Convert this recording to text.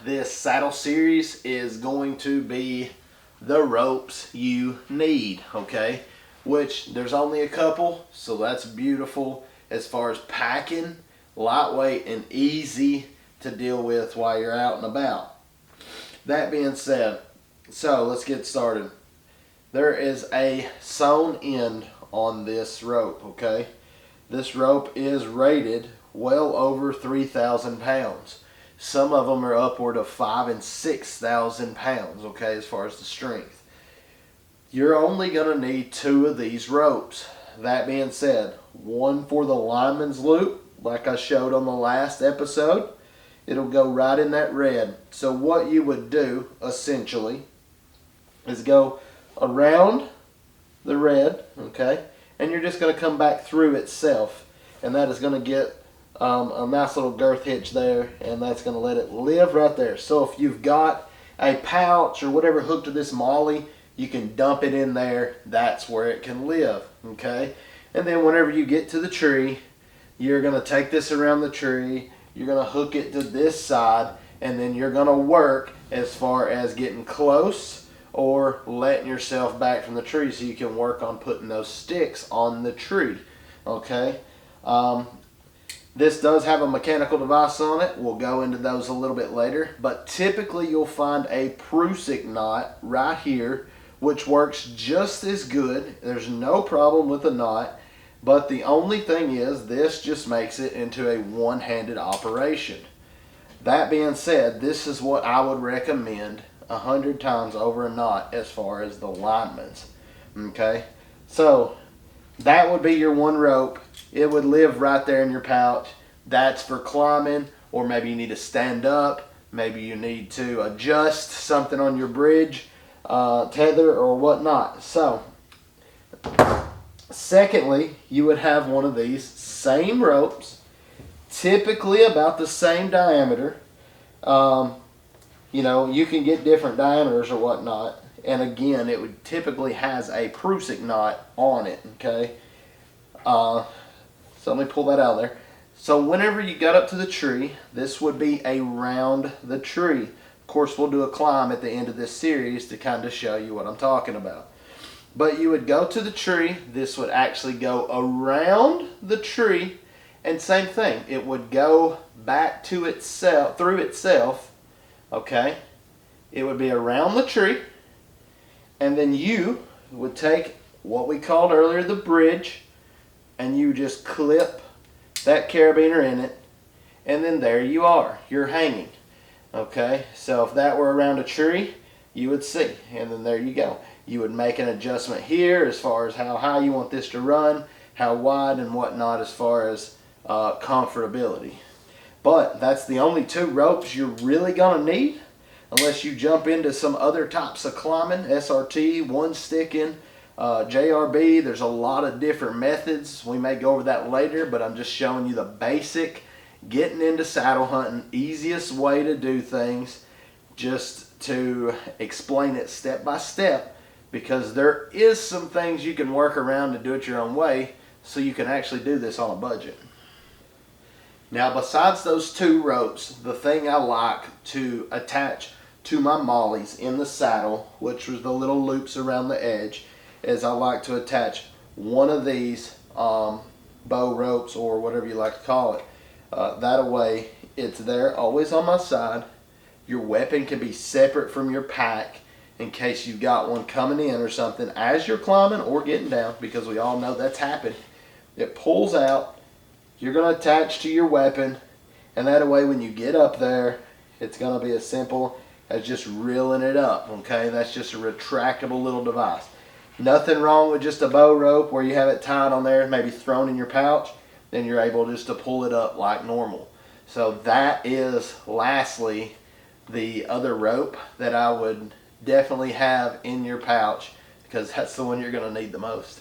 This saddle series is going to be the ropes you need, okay? Which there's only a couple, so that's beautiful as far as packing, lightweight and easy to deal with while you're out and about. That being said, so let's get started. There is a sewn end on this rope, okay? This rope is rated well over 3,000 pounds. Some of them are upward of 5,000 and 6,000 pounds, okay, as far as the strength. You're only going to need 2 of these ropes. That being said, one for the lineman's loop, like I showed on the last episode. It'll go right in that red. So what you would do, essentially, is go around the red, okay, and you're just going to come back through itself, and that is going to get a nice little girth hitch there, and that's going to let it live right there. So if you've got a pouch or whatever hooked to this MOLLE, you can dump it in there. That's where it can live, okay? And then whenever you get to the tree, you're going to take this around the tree, you're going to hook it to this side, and then you're going to work as far as getting close or letting yourself back from the tree so you can work on putting those sticks on the tree, okay? This does have a mechanical device on it. We'll go into those a little bit later. But typically you'll find a Prusik knot right here, which works just as good. There's no problem with the knot. But the only thing is, this just makes it into a one-handed operation. That being said, this is what I would recommend 100 times over a knot as far as the lineman's. Okay? So, that would be your one rope. It would live right there in your pouch. That's for climbing, or maybe you need to stand up. Maybe you need to adjust something on your bridge, tether or whatnot. So, secondly, you would have one of these same ropes, typically about the same diameter. You know, you can get different diameters or whatnot. And again, it would typically has a Prusik knot on it, okay? So let me pull that out of there. So whenever you got up to the tree, this would be around the tree. Of course, we'll do a climb at the end of this series to kind of show you what I'm talking about. But you would go to the tree. This would actually go around the tree. And same thing. It would go back to itself, through itself. Okay? It would be around the tree. And then you would take what we called earlier the bridge, and you just clip that carabiner in it, and then there you are. You're hanging. Okay? So if that were around a tree, you would see, and then there you go. You would make an adjustment here as far as how high you want this to run, how wide and whatnot as far as comfortability. But that's the only 2 ropes you're really going to need, unless you jump into some other types of climbing, SRT, one sticking, JRB. There's a lot of different methods. We may go over that later, but I'm just showing you the basic getting into saddle hunting, easiest way to do things, just to explain it step by step, because there is some things you can work around to do it your own way, so you can actually do this on a budget. Now, besides those 2 ropes, the thing I like to attach to my MOLLEs in the saddle, which was the little loops around the edge, is I like to attach one of these bow ropes, or whatever you like to call it. That way, it's there always on my side. Your weapon can be separate from your pack in case you've got one coming in or something as you're climbing or getting down, because we all know that's happened. It pulls out. You're going to attach to your weapon, and that way when you get up there, it's going to be as simple as just reeling it up, okay? That's just a retractable little device. Nothing wrong with just a bow rope where you have it tied on there, maybe thrown in your pouch, then you're able just to pull it up like normal. So that is, lastly, the other rope that I would definitely have in your pouch, because that's the one you're going to need the most.